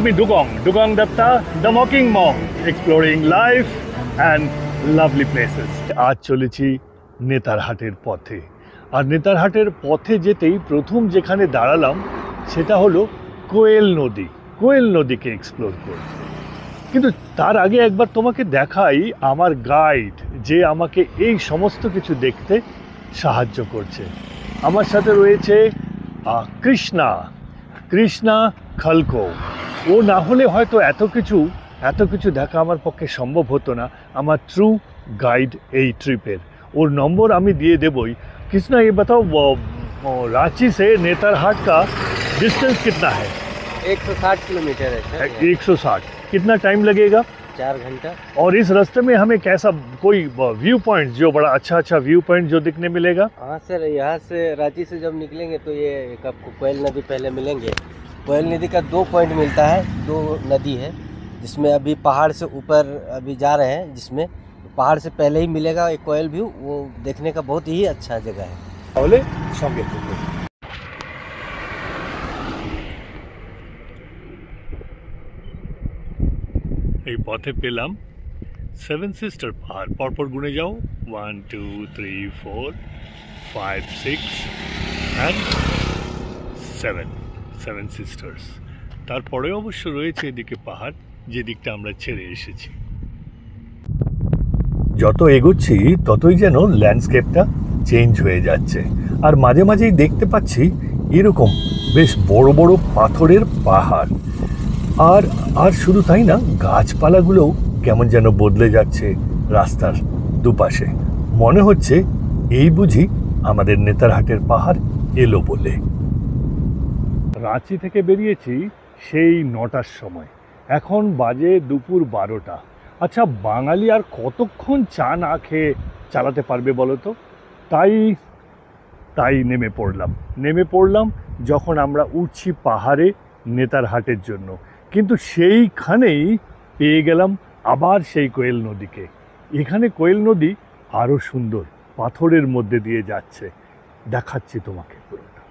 আমি ডুগং Datta, the mocking mong, exploring life and lovely places. আজ চলেছি নেতারহাটের পথে, আর নেতারহাটের পথে যেতেই প্রথম যেখানে দাঁড়ালাম সেটা হলো কোয়েল নদীকে এক্সপ্লোর করতে। কিন্তু তার আগে একবার তোমাকে দেখাই আমার গাইড, যে আমাকে এই সমস্ত কিছু দেখতে সাহায্য করছে। আমার সাথে রয়েছে কৃষ্ণা খালকো। ও না হলে হয়তো এত কিছু দেখা আমার পক্ষে সম্ভব হতো না, আমার ট্রু গাইড এই ট্রিপের। ওর নম্বর আমি দিয়ে দেবই। कृष्णा ये बताओ, रांची से नेतरहाट का डिस्टेंस कितना है? 160 किलोमीटर है सर। 160। कितना टाइम लगेगा? 4 घंटा। और इस रास्ते में हमें कैसा कोई व्यू पॉइंट, जो बड़ा अच्छा व्यू पॉइंट जो दिखने मिलेगा? हाँ सर, यहाँ से रांची से जब निकलेंगे तो ये एक आपको कोयल नदी पहले मिलेंगे। कोयल नदी का 2 पॉइंट मिलता है, 2 नदी है, जिसमें अभी पहाड़ से ऊपर अभी जा रहे हैं, जिसमें पहाड़ से पहले ही मिलेगा एक कोयल व्यू। वो देखने का बहुत ही अच्छा जगह है। তাহলে সঙ্গে থাকুন। এই পথে পেলাম 7 সিস্টার পাহাড়। পরপর গুনে যাও, 1 2 3 4 5 6 and 7 সিস্টার্স। তারপরে অবশ্য রয়েছে এদিকে পাহাড়, যে দিকটা আমরা ছেড়ে এসেছি। যত এগোচ্ছি ততই যেন ল্যান্ডস্কেপটা চেঞ্জ হয়ে যাচ্ছে, আর মাঝে মাঝেই দেখতে পাচ্ছি এরকম বেশ বড় বড় পাথরের পাহাড়। আর শুধু তাই না, গাছপালাগুলোও কেমন যেন বদলে যাচ্ছে রাস্তার দুপাশে। মনে হচ্ছে এই বুঝি আমাদের নেতারহাটের পাহাড় এলো বলে। রাঁচি থেকে বেরিয়েছি সেই 9টার সময়, এখন বাজে দুপুর 12টা। আচ্ছা, বাঙালি আর কতক্ষণ চা না খেয়ে চালাতে পারবে বলো তো? তাই নেমে পড়লাম যখন আমরা উঠছি পাহাড়ে নেতারহাটের জন্য। কিন্তু সেইখানেই পেয়ে গেলাম আবার সেই কোয়েল নদীকে। এখানে কোয়েল নদী আরও সুন্দর, পাথরের মধ্যে দিয়ে যাচ্ছে। দেখাচ্ছি তোমাকে পুরোটা।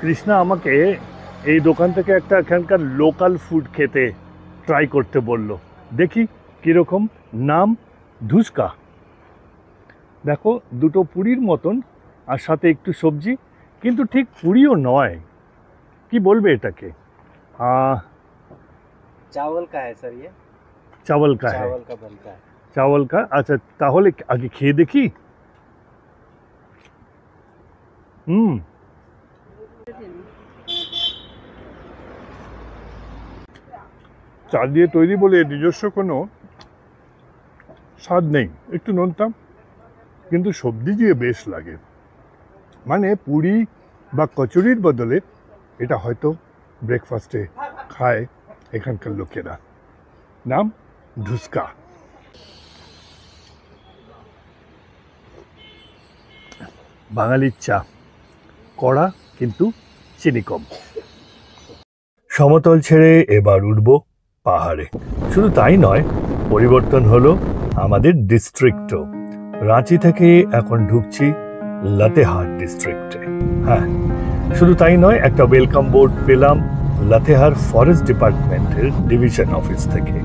কৃষ্ণা আমাকে এই দোকান থেকে একটা এখানকার লোকাল ফুড খেতে ট্রাই করতে বলল। দেখি কীরকম। নাম ধুসকা। দেখো, দুটো পুরীর মতন, আর সাথে একটু সবজি, কিন্তু ঠিক পুরিও নয়। কি বলবে এটাকে? चावल का है सर, ये चावल का है। चावल का बनता है। चावल का, अच्छा তাহলে আগে খেয়ে দেখি। চা দিয়ে তৈরি বলে নিজস্ব কোনো স্বাদ নেই, একটু নোনতাম, কিন্তু সবজি দিয়ে বেশ লাগে। মানে পুরি বা কচুরির বদলে এটা হয়তো ব্রেকফাস্টে খায় এখানকার লোকেরা। নাম ধুসকা। বাঙালির চা, কড়া কিন্তু চিনি কম। সমতল ছেড়ে এবার উঠব পাহাড়ে। শুধু তাই নয়, পরিবর্তন হলো আমাদের ডিস্ট্রিক্টও। রাঁচি থেকে এখন ঢুকছি লাতেহার ডিস্ট্রিক্টে। হ্যাঁ, শুধু তাই নয়, একটা ওয়েলকাম বোর্ড পেলাম লাতেহার ফরেস্ট ডিপার্টমেন্টের ডিভিশন অফিস থেকে।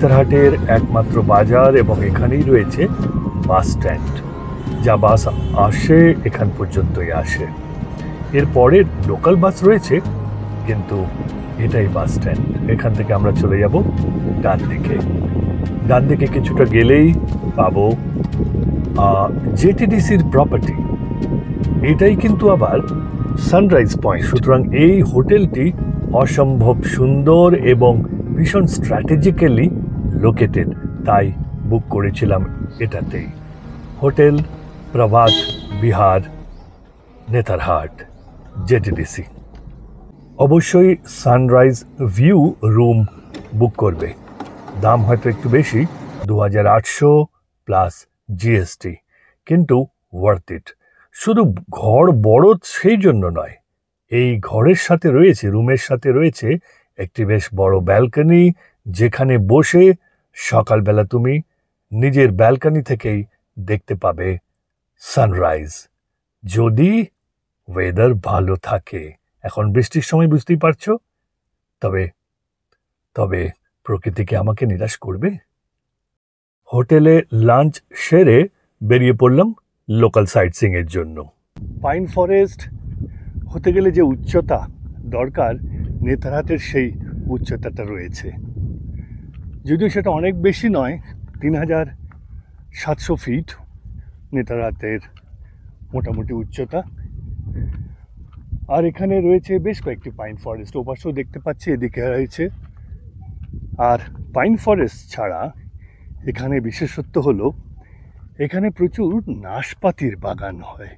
নেতারহাটের একমাত্র বাজার এবং এখানেই রয়েছে বাস স্ট্যান্ড। যা বাস আসে এখান পর্যন্তই আসে, এরপরে লোকাল বাস রয়েছে, কিন্তু এটাই বাস স্ট্যান্ড। এখান থেকে আমরা চলে যাব ডান দিকে। ডান দিকে কিছুটা গেলেই পাবো জেটিডিসির প্রপার্টি। এটাই কিন্তু আবার সানরাইজ পয়েন্ট। সুতরাং এই হোটেলটি অসম্ভব সুন্দর এবং ভীষণ স্ট্র্যাটেজিক্যালি লোকেটেড, তাই বুক করেছিলাম এটাতেই। হোটেল প্রভাত বিহার, নেতারহাট, জেটিডিসি। অবশ্যই সানরাইজ ভিউ রুম বুক করবে। দাম হয়তো একটু বেশি, 2800 প্লাস জিএসটি, কিন্তু ওয়ার্থ ইট। শুধু ঘর বড় সেই জন্য নয়, এই ঘরের সাথে রয়েছে, রুমের সাথে রয়েছে একটি বেশ বড় ব্যালকনি, যেখানে বসে সকালবেলা তুমি নিজের ব্যালকনি থেকেই দেখতে পাবে সানরাইজ, যদি ওয়েদার ভালো থাকে। এখন বৃষ্টির সময় বুঝতেই পারছো, তবে তবে প্রকৃতিকে আমাকে নিরাশ করবে। হোটেলে লাঞ্চ সেরে বেরিয়ে পড়লাম লোকাল সাইট সিইং এর জন্য। পাইন ফরেস্ট হতে গেলে যে উচ্চতা দরকার, নেতারহাটের সেই উচ্চতাটা রয়েছে। যদিও সেটা অনেক বেশি নয়, 3700 ফিট নেতারহাটের মোটামুটি উচ্চতা। আর এখানে রয়েছে বেশ কয়েকটি পাইন ফরেস্ট, ওপাশেও দেখতে পাচ্ছি, এদিকে রয়েছে। আর পাইন ফরেস্ট ছাড়া এখানে বিশেষত্ব হলো এখানে প্রচুর নাশপাতির বাগান হয়।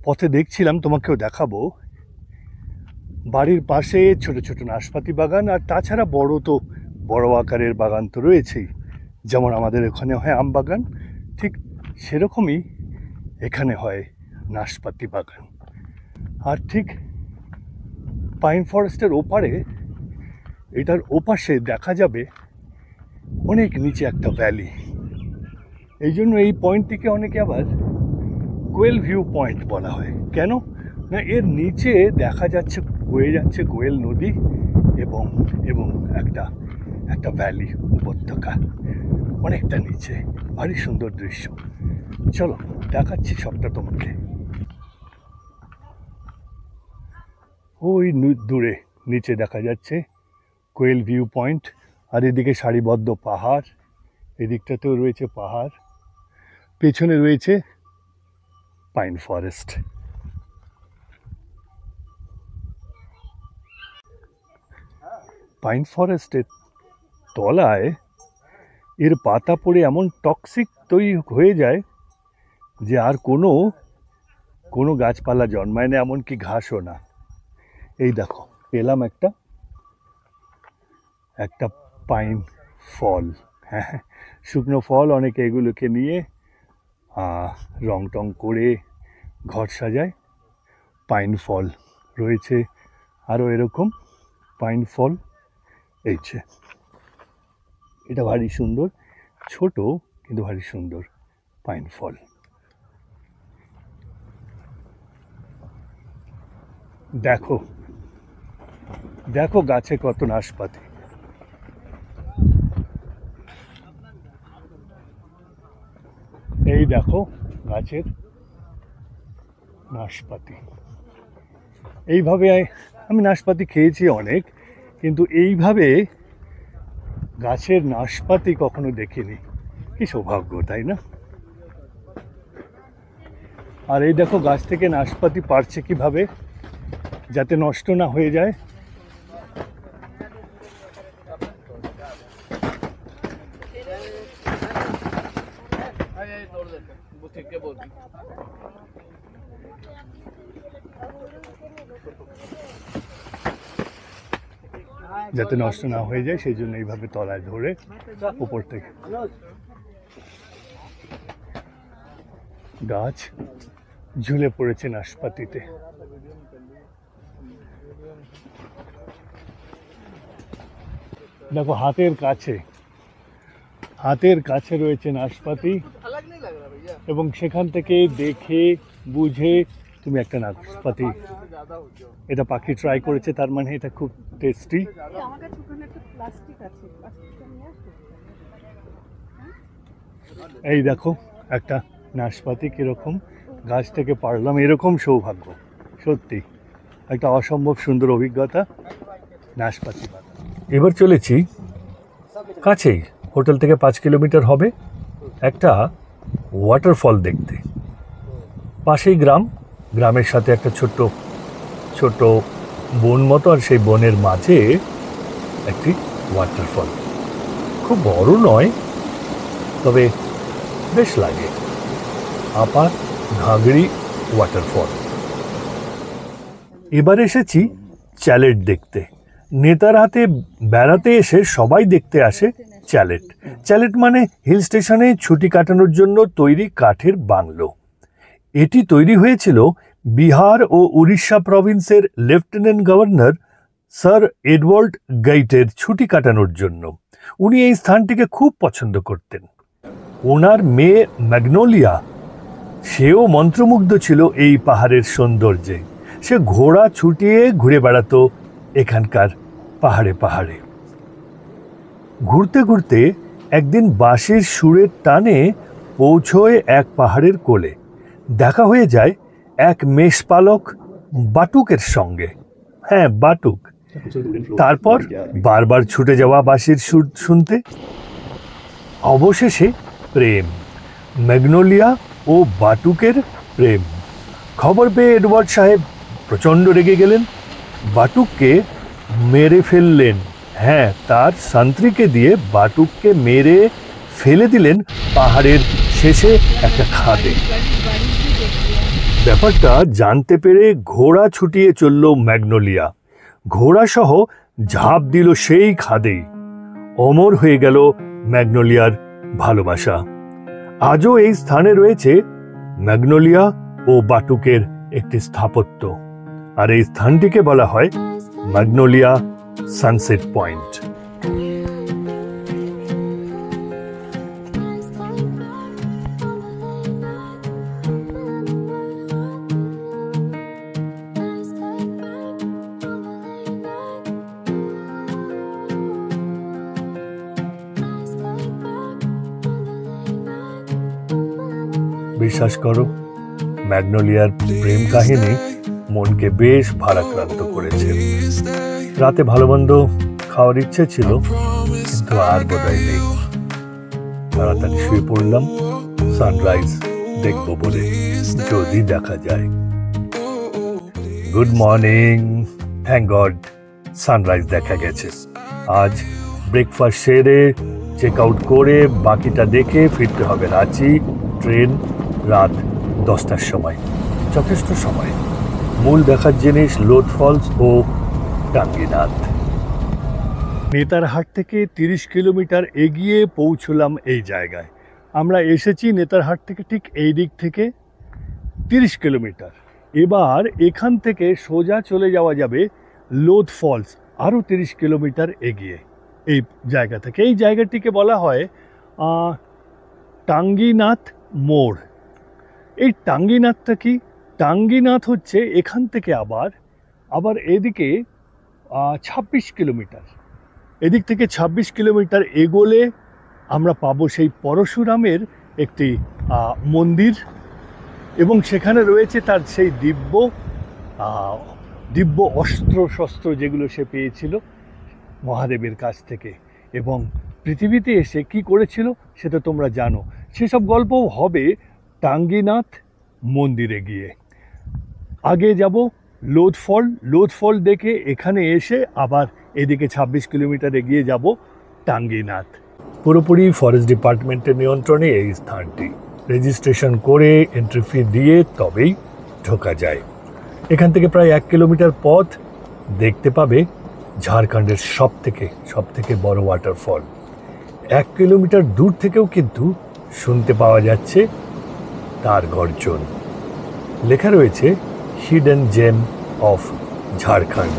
পথে দেখছিলাম, তোমাকেও দেখাবো, বাড়ির পাশে ছোট ছোট নাশপাতি বাগান, আর তাছাড়া বড় আকারের বাগান তো রয়েছেই। যেমন আমাদের ওখানে হয় আম বাগান, ঠিক সেরকমই এখানে হয় নাশপাতি বাগান। আর ঠিক পাইন ফরেস্টের ওপারে, এটার ওপাশে দেখা যাবে অনেক নিচে একটা ভ্যালি। এই জন্য এই পয়েন্টটিকে অনেকে আবার কোয়েল ভিউ পয়েন্ট বলা হয়। কেন না, এর নিচে দেখা যাচ্ছে বয়ে যাচ্ছে কোয়েল নদী এবং এবং একটা একটা ভ্যালি, উপত্যকা অনেকটা নিচে, ভারী সুন্দর দৃশ্য। চলো দেখাচ্ছি সবটা তোমাকে। ওই দূরে নিচে দেখা যাচ্ছে কোয়েল ভিউ পয়েন্ট, আর এদিকে সারিবদ্ধ পাহাড়, এদিকটাতেও রয়েছে পাহাড়, পেছনে রয়েছে পাইন ফরেস্ট। পাইন ফরেস্টের তলায় এর পাতা পড়ে এমন টক্সিক তৈরি হয়ে যায় যে আর কোনো গাছপালা জন্মায় না, এমনকি ঘাসও না। এই দেখো, পেলাম একটা পাইন ফল। হ্যাঁ, শুকনো ফল। অনেকে এগুলোকে নিয়ে রং টং করে ঘর সাজায়। পাইন ফল রয়েছে আরও এরকম পাইন ফল। এই যে এটা ভারী সুন্দর, ছোট কিন্তু ভারী সুন্দর পাইন ফল। দেখো দেখো গাছে কত নাশপাতি। এই দেখো গাছের নাশপাতি। এইভাবে আমি নাশপাতি খেয়েছি অনেক, কিন্তু এইভাবে গাছের নাশপাতি কখনো দেখিনি। কি সৌভাগ্য, তাই না? আর এই দেখো গাছ থেকে নাশপাতি পারছে কিভাবে, যাতে নষ্ট না হয়ে যায়। যাতে নষ্ট না হয়ে যায় সেই জন্য এইভাবে তলায় ধরে উপর থেকে গাছ ঝুলে পড়েছে নাশপাতিতে। দেখো হাতের কাছে রয়েছে নাশপাতি, এবং সেখান থেকে দেখে বুঝে তুমি একটা নাশপাতি, এটা পাখি ট্রাই করেছে, তার মানে এটা খুব টেস্টি। এই দেখো একটা নাশপাতি কিরকম গাছ থেকে পারলাম, এরকম সৌভাগ্য সত্যি একটা অসম্ভব সুন্দর অভিজ্ঞতা নাশপাতি। এবার চলেছি কাছেই, হোটেল থেকে 5 কিলোমিটার হবে, একটা ওয়াটারফল দেখতে। পাশেই গ্রাম, গ্রামের সাথে একটা ছোট্ট ছোট্ট বন মতো, আর সেই বনের মাঝে একটি ওয়াটারফল। খুব বড় নয়, তবে বেশ লাগে। আপার ঘাগড়ি ওয়াটারফল। এবার এসেছি চ্যালেট দেখতে। নেতারহাটে বেড়াতে এসে সবাই দেখতে আসে চ্যালেট। চ্যালেট মানে হিল স্টেশনে ছুটি কাটানোর জন্য তৈরি কাঠের বাংলো। এটি তৈরি হয়েছিল বিহার ও উড়িষ্যা প্রভিন্সের লেফটেন্যান্ট গভর্নর স্যার এডওয়ার্ড গাইটের ছুটি কাটানোর জন্য। উনি এই স্থানটিকে খুব পছন্দ করতেন। ওনার মেয়ে ম্যাগনোলিয়া, সেও মন্ত্রমুগ্ধ ছিল এই পাহাড়ের সৌন্দর্যে। সে ঘোড়া ছুটিয়ে ঘুরে বেড়াতো এখানকার পাহাড়ে পাহাড়ে। ঘুরতে ঘুরতে একদিন বাঁশির সুরের টানে পৌঁছয় এক পাহাড়ের কোলে। দেখা হয়ে যায় এক মেষপালক বাটুকের সঙ্গে। হ্যাঁ, বাটুক। তারপর বারবার ছুটে যাওয়া বাঁশির সুর শুনতে। অবশেষে প্রেম, ম্যাগনোলিয়া ও বাটুকের প্রেম। খবর পেয়ে এডওয়ার্ড সাহেব প্রচণ্ড রেগে গেলেন, বাটুককে মেরে ফেললেন। হ্যাঁ, তার সান্ত্রীকে দিয়ে বাটুককে মেরে ফেলে দিলেন পাহাড়ের শেষে একটা খাদে। ব্যাপারটা জানতে পেরে ঘোড়া ছুটিয়ে চলল ম্যাগনোলিয়া। ঘোড়াসহ ঝাঁপ দিল সেই খাদেই। অমর হয়ে গেল ম্যাগনোলিয়ার ভালোবাসা। আজও এই স্থানে রয়েছে ম্যাগনোলিয়া ও বাটুকের একটি স্থাপত্য, আর এই স্থানটিকে বলা হয় ম্যাগনোলিয়া সানসেট পয়েন্ট। বিশ্বাস করো, ম্যাগনোলিয়ার প্রেম কাহিনী মনকে বেশ ভারাক্রান্ত করেছে। রাতে ভালো মন্দ খাওয়ার ইচ্ছে ছিল, কিন্তু আর বোধহয় নেই। তাড়াতাড়ি শুয়ে পড়লাম সানরাইজ দেখবো বলে, যদি দেখা যায়। Good morning, thank god sunrise দেখা গেছে। আজ ব্রেকফাস্ট সেরে চেক আউট করে বাকিটা দেখে ফিরতে হবে রাঁচি। ট্রেন রাত 10টার সময়, যথেষ্ট সময়। মূল দেখার জিনিস লোধ ফলস ও টাঙ্গিনাথ। নেতারহাট থেকে 30 কিলোমিটার এগিয়ে পৌঁছলাম এই জায়গায়। আমরা এসেছি নেতারহাট থেকে ঠিক এই দিক থেকে 30 কিলোমিটার। এবার এখান থেকে সোজা চলে যাওয়া যাবে লোধ ফলস, আরও 30 কিলোমিটার এগিয়ে এই জায়গা থেকে। এই জায়গাটিকে বলা হয় টাঙ্গিনাথ মোড়। এই টাঙ্গিনাথটা কি? টাঙ্গিনাথ হচ্ছে এখান থেকে আবার এদিকে 26 কিলোমিটার। এদিক থেকে 26 কিলোমিটার এগোলে আমরা পাবো সেই পরশুরামের একটি মন্দির, এবং সেখানে রয়েছে তার সেই দিব্য অস্ত্র শস্ত্র যেগুলো সে পেয়েছিল মহাদেবের কাছ থেকে, এবং পৃথিবীতে এসে কি করেছিল সেটা তোমরা জানো। সেসব গল্পও হবে টাঙ্গিনাথ মন্দিরে গিয়ে। আগে যাব লোধ ফল দেখে এখানে এসে আবার এদিকে 26 কিলোমিটার এগিয়ে যাব টাঙ্গিনাথ। পুরোপুরি ফরেস্ট ডিপার্টমেন্টের নিয়ন্ত্রণে এই স্থানটি। রেজিস্ট্রেশন করে এন্ট্রি ফি দিয়ে তবেই ঢোকা যায়। এখান থেকে প্রায় 1 কিলোমিটার পথ দেখতে পাবে ঝাড়খণ্ডের সব থেকে বড় ওয়াটারফল। 1 কিলোমিটার দূর থেকেও কিন্তু শুনতে পাওয়া যাচ্ছে তার গর্জন। লেখা রয়েছে হিডেন জেম অফ ঝাড়খণ্ড।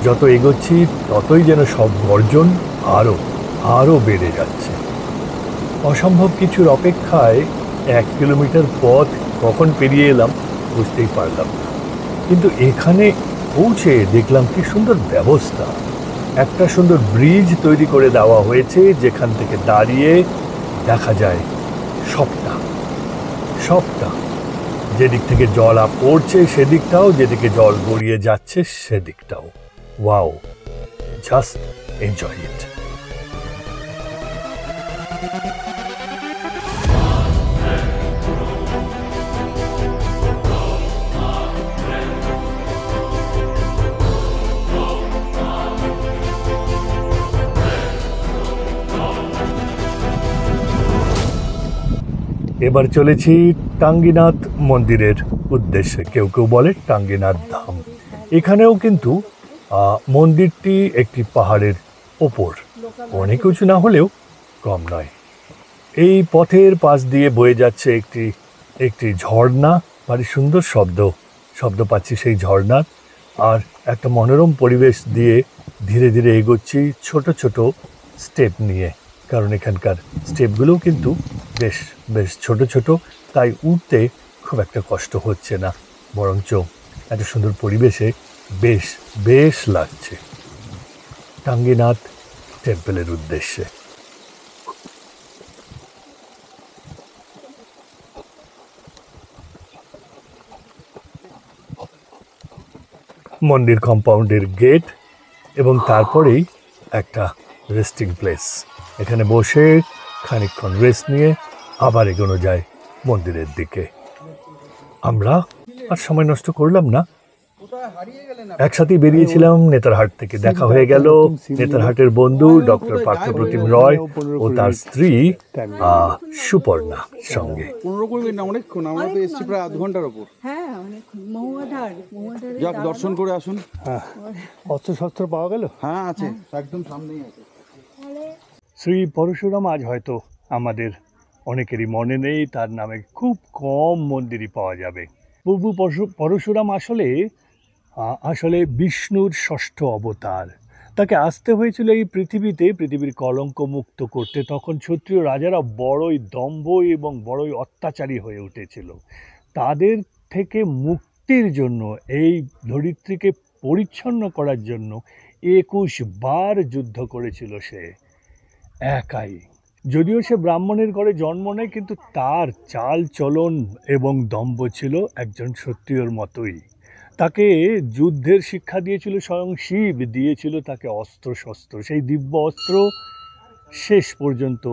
যত এগোচ্ছি ততই যেন সব গর্জন আরও বেড়ে যাচ্ছে। অসম্ভব কিছুর অপেক্ষায় 1 কিলোমিটার পথ কখন পেরিয়ে এলাম বুঝতেই পারলাম না, কিন্তু এখানে পৌঁছে দেখলাম কি সুন্দর ব্যবস্থা। একটা সুন্দর ব্রিজ তৈরি করে দেওয়া হয়েছে, যেখান থেকে দাঁড়িয়ে দেখা যায় সবটা সবটা। যেদিক থেকে জল পড়ছে সেদিকটাও, যেদিকে জল গড়িয়ে যাচ্ছে সেদিকটাও। Wow, just enjoy it. এবার চলেছি টাঙ্গিনাথ মন্দিরের উদ্দেশ্যে। কেউ কেউ বলে টাঙ্গিনাথ ধাম। এখানেও কিন্তু মন্দিরটি একটি পাহাড়ের ওপর, অনেক উঁচু না হলেও কম নয়। এই পথের পাশ দিয়ে বয়ে যাচ্ছে একটি ঝর্ণা। ভারী সুন্দর শব্দ পাচ্ছি সেই ঝর্ণার। আর একটা মনোরম পরিবেশ দিয়ে ধীরে ধীরে এগোচ্ছি ছোট ছোট স্টেপ নিয়ে, কারণ এখানকার স্টেপগুলোও কিন্তু বেশ বেশ ছোট ছোট, তাই উঠতে খুব একটা কষ্ট হচ্ছে না, বরঞ্চ এত সুন্দর পরিবেশে বেশ বেশ লাগছে। টাঙ্গিনাথ টেম্পলের উদ্দেশ্যে মন্দির কম্পাউন্ডের গেট এবং তারপরেই একটা রেস্টিং প্লেস। এখানে বসে খানিকক্ষণ রেস্ট নিয়ে আবার এগোনো যায় মন্দিরের দিকে। আমরা আর সময় নষ্ট করলাম না, একসাথেই বেরিয়েছিলাম নেতারহাট থেকে। দেখা হয়ে গেল নেতারহাটের বন্ধু ডক্টর পার্থপ্রতিম রয় ও তার স্ত্রী সুপর্ণা সঙ্গে। 15-20 মিনিট না, অনেকক্ষণ। আমরা তো এসেছি প্রায় আধ ঘন্টার ওপর। হ্যাঁ, অনেকক্ষণ। মহুয়াধারে যাক, দর্শন করে আসুন। হ্যাঁ, অস্ত্রশস্ত্র পাওয়া গেল? হ্যাঁ, আছে, একদম সামনেই আছে। শ্রী পরশুরাম আজ হয়তো আমাদের অনেকেরই মনে নেই, তার নামে খুব কম মন্দিরই পাওয়া যাবে। প্রভু পরশুরাম আসলে বিষ্ণুর ষষ্ঠ অবতার। তাকে আসতে হয়েছিল এই পৃথিবীর কলঙ্ক মুক্ত করতে। তখন ক্ষত্রিয় রাজারা বড়ই দম্ভ এবং বড়ই অত্যাচারী হয়ে উঠেছিল। তাদের থেকে মুক্তির জন্য, এই ধরিত্রীকে পরিচ্ছন্ন করার জন্য 21 বার যুদ্ধ করেছিল সে একাই। যদিও সে ব্রাহ্মণের ঘরে জন্ম নেয়, কিন্তু তার চাল চলন এবং দম্ভ ছিল একজন ক্ষত্রিয়র মতোই। তাকে যুদ্ধের শিক্ষা দিয়েছিল স্বয়ং শিব, দিয়েছিল তাকে অস্ত্র শস্ত্র। সেই দিব্য অস্ত্র শেষ পর্যন্ত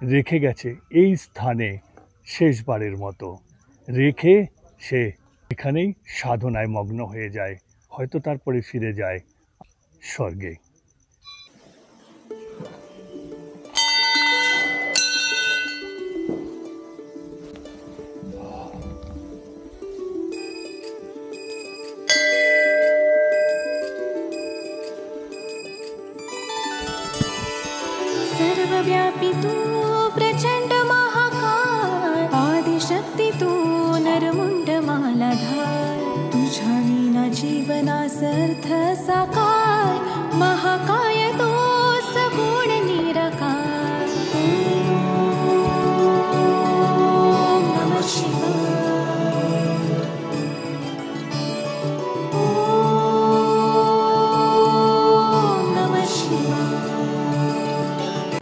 রেখে গেছে এই স্থানে, শেষবারের মতো রেখে সে এখানেই সাধনায় মগ্ন হয়ে যায়, হয়তো তারপরে ফিরে যায় স্বর্গে। सर्वव्यापी तू प्रचंड महाकाय, आदिशक्ती तू नरमुंड मालाधार, तुझ्या विना जीवनास अर्थ साकार, महाकाय तो सगुण निराकार। ओम नमः शिवाय। ओम नमः शिवाय।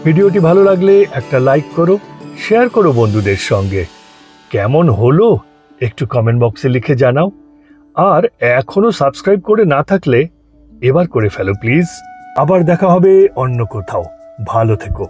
ভিডিওটি ভালো লাগলে একটা লাইক করো, শেয়ার করো বন্ধুদের সঙ্গে। কেমন হলো একটু কমেন্ট বক্সে লিখে জানাও। আর এখনো সাবস্ক্রাইব করে না থাকলে এবার করে ফেলো প্লিজ। আবার দেখা হবে অন্য কোথাও। ভালো থেকো।